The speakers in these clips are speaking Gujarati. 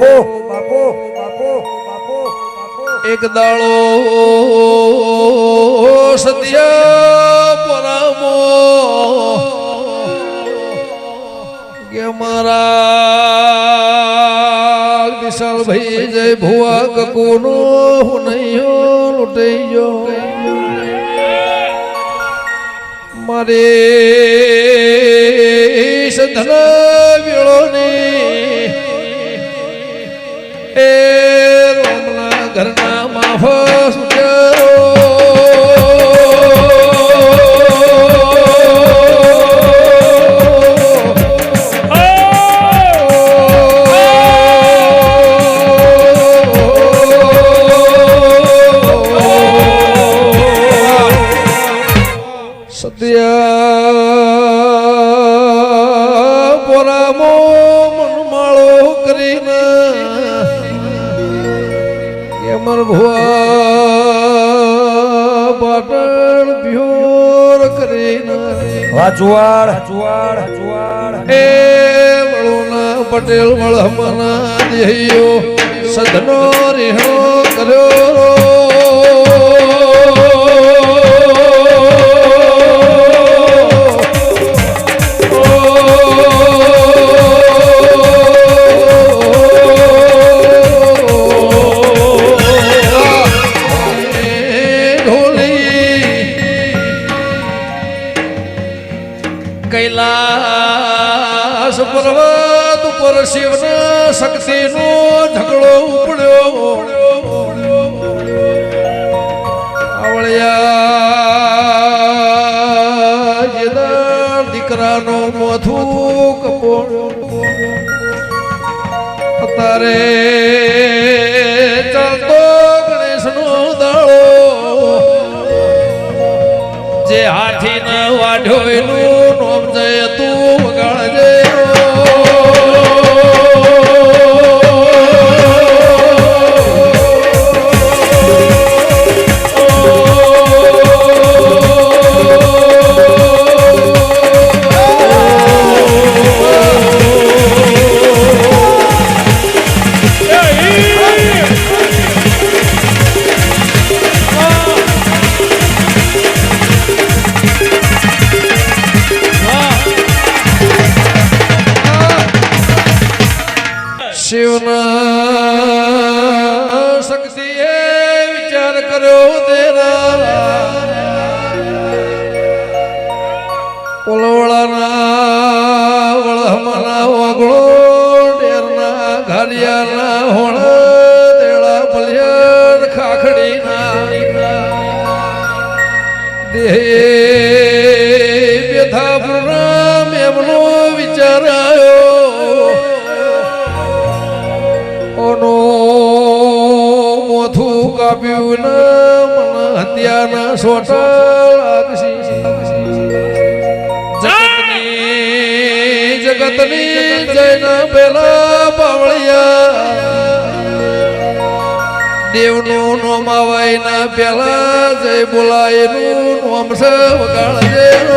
બાપો બાપો બાપો બાપો એક દાળો સત્ય પરામો કે મારા વિશાલ ભાઈ જય ભુવા કકુનો હું નહીં લૂંટાઈ ગયો મારે સધના વેળોની એ રોમના ઘરના માફસ પોરામો મનમાળો કરીને કેમર ભુવા પાટણ ભ્યોર કરીને વાચુવાડ એ વળોના પટેલ વળમના દેહ્યો સદનો રેહણો કર્યો કૈલાસ પર્વત ઉપર શિવના શક્તિનો ઝઘડો ઉપડ્યો આવળિયા જેદાર દીકરાનો મોથું કપોળ્યો અત્યારે ચાલતો ગણેશનો દાળો જે હાથી ના વાઢ્યો એનું નોમ જય તું વગાડજે શિવના શક્તિએ વિચાર કર્યો તેરા ઓલવળાના વળહમાના વાગળો ડેરના ઘાલિયાના હોણ દેળા ભલિયાર ખાખડીના દેહ વ્યથા પૂર્ણ એમનો વિચાર આવ્યો ઓનો મોથું કાપ્યું ને મન હત્યાના સોટા જગતની જયના પેલા બાવળિયા દેવનું નોમ આવાયના પેલા જય બોલાયનું નોમ છે વગાડજે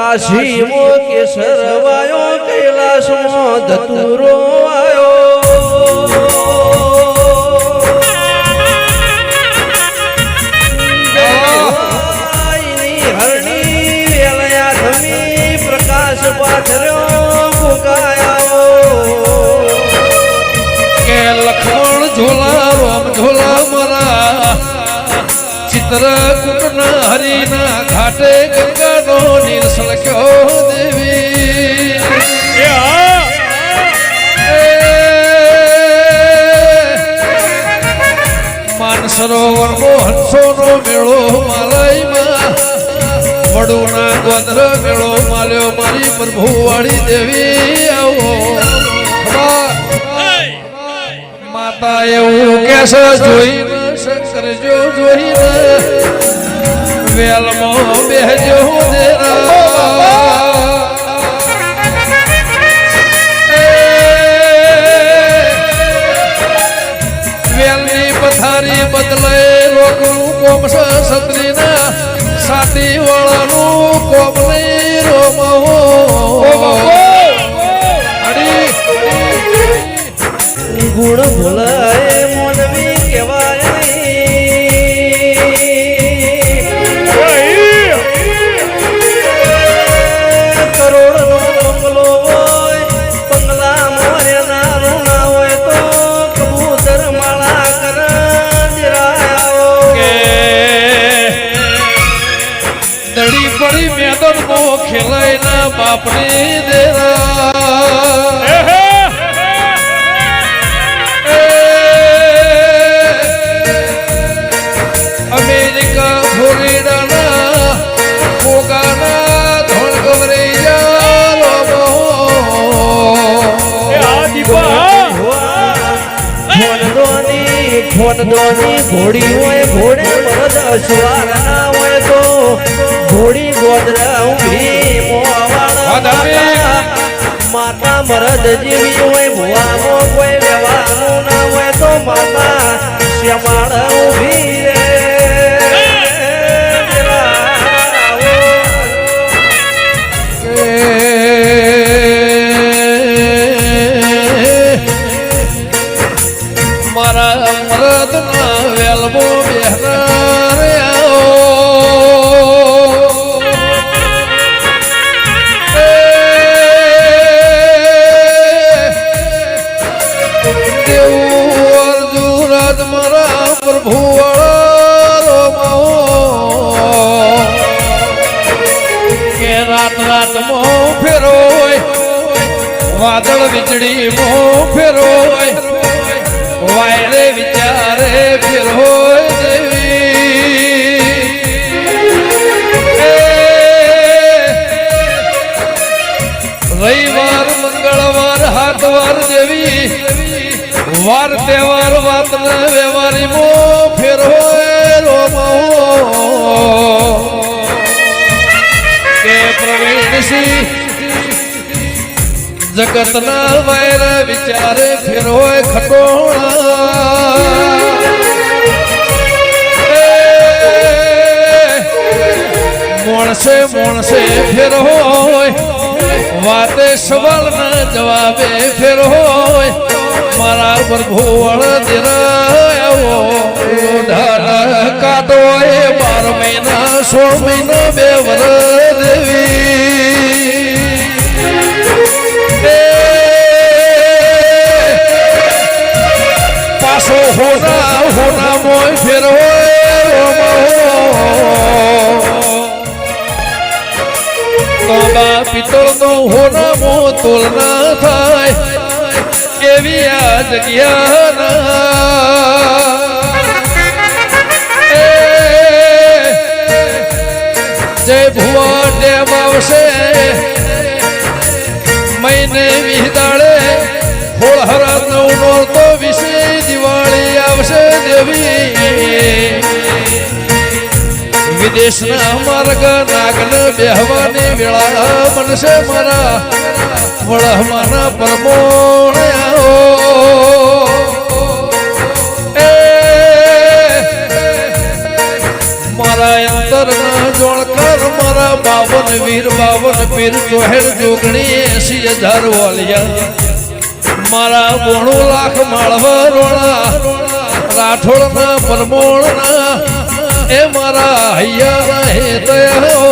કાશીમો કેસર વાયો કૈલાસમાં ધતુરો આયો હરણી વેલયા ધમી પ્રકાશ પાથર્યો ભૂકાયો કે લખમણ ઝોલા રોમ ઝોલા મારા ચિત્રકૂટના હરિના ઘાટે ગંગાનો નીર સળક્યો દેવી માનસરોવરનો હંસોનો મેળો માલયમાં વડુના ગોત્ર મેળો માલ્યો મારી પ્રભુવાળી દેવી આવો માતા એવું કેસે જોઈને શંકર જો જોઈને વેલમાં બેહજો દેરા ગુણ ભૂલાય મોનવી કહેવાય કરોડ નો બંગલો હોય બંગલા મોર્યા ના હોય તો કબૂતર માળા કર દડી પડી મેદન નો ખેલાય ના બાપની દેરા અમેરિકા ફ્લોરિડાના કોગાના ધોળ ખોનદોની ઘોડી હોય ઘોડે મરદ અસવાર ના હોય તો ઘોડી ગોદરા ઊંઘી માતા મરદ જેવી હોય ભુવામાં કોઈ વ્યવહારનું ના હોય તો માતા શ્યામાળ ઊભી રે મારા મરદ ના વેલબો પ્રભુ કે રાત રાત મો ફેરો વાદળ વીજળી મો ફેરો વાયરે વિચારે ફેરો દેવી રવિવાર મંગળવાર હાથવાર દેવી વાર તહેવાર વાત વ્યવહારી મો ફેરો કે પ્રવીણસિંહ જગતના વાયર વિચારે ફેરો ખટોળા મોણસે મોણસે ફેરો વાતે સવાલ ના જવાબે ફેરો મારા પ્રભુવળ દિરાયો કાઢો એ 12 મહિના 16 મહિના 2 વરસ દેવી પાછો હોના મોય ફેરો તાંબા પિત્તળ નો હોના મો તુલના થાય એવી આ જગ્યા જય ભુવા ડેમ આવશે મહિને વિહદાળે હોળહરા 9 નો તો વિશે દિવાળી આવશે દેવી વિદેશના માર્ગ નાગન બેહવાની વેળા બનશે મારા વળહમાના પરમોણ મારા અંતરના જોણકર મારા 52 વીર 52 પીર 64 જોગણી 80,000 વાલિયા મારા 92 લાખ માળવા રોણા રાઠોડના પરમોણના એ મારા હૈયા રહે તયો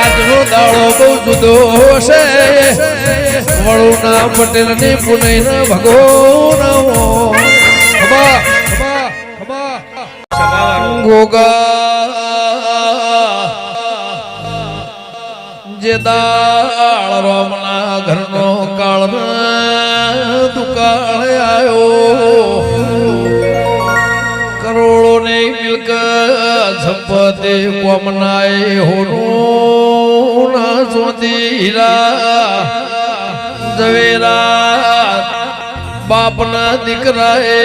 આજનો દાડો બહુ જુદો હશે વળુના પટેલ ની પુનઈ ના ભગવાન ગોગા જે દાળ રોમના ઘરનો કાળ દુકાળ આવ્યો કરોડો ને મિલકત સંપત્તિ કોમનાય હોનું ના સોતી હીરા ઝવેરા બાપના દીકરાએ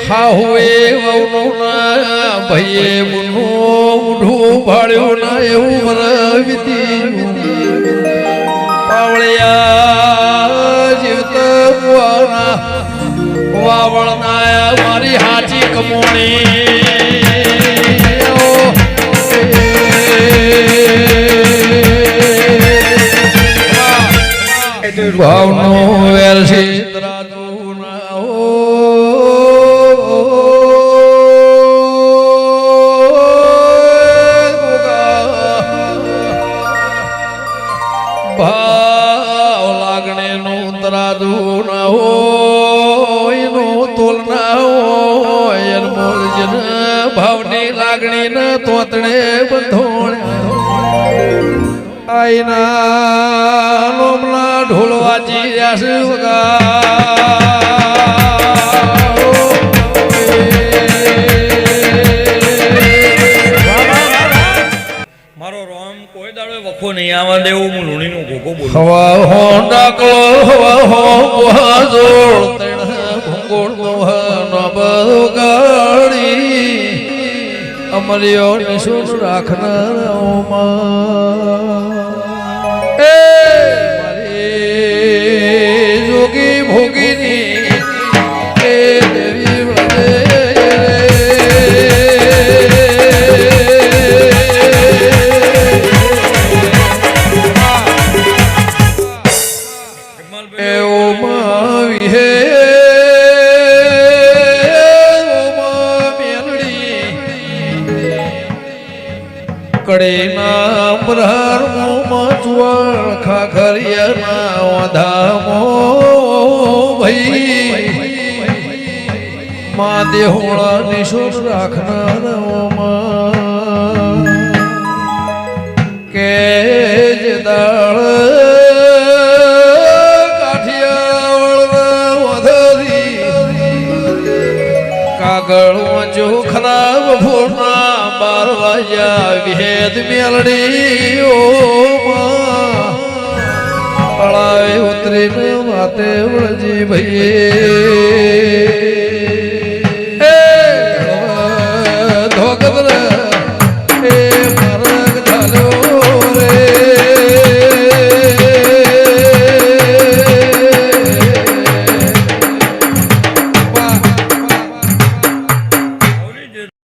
હાહુએ વહુનું ના ભાઈએ મુનું ઉઢું ભાળ્યું ના એવું વરવીતી પાવળિયા જીવતા મુવાના વાવળનાયા મારી હાચી કમોણી ભાવનો વેર છે તરાજુ ના ભાવ લાગણી નું તરાજુ ના હોય નું તોલ ના હોય મોલજન ભાવની લાગણી ન તોતણે બંધોણ આઈના લોમલા ઢોલ વાજી રહ્યા છે મારો રોમ કોઈ દાડો વખો નહીં આવવા દેવું હું લુણીનો ઘોઘો બોલું હવા હો ડાકલો હવા હો જોડ તણ ભંગોળ મોહનો બગાડી અમર્યો નિશુન રાખનાર એ મારી જોગી ભોગીની એ દેવી કડેના બ્રહર મોચવળ ખાખરિયાના ઓધામો ભઈ મા દેહોળા નિશોર રાખનાર કે જે દાળ કાઠિયાવાળના વધારી કાગળ વાંચો ખરાબ ફોના 12 વાગ્યા વિહેદ મેલડી ઓ તળાવે ઉતરીને વાતે વળજી ભઈએ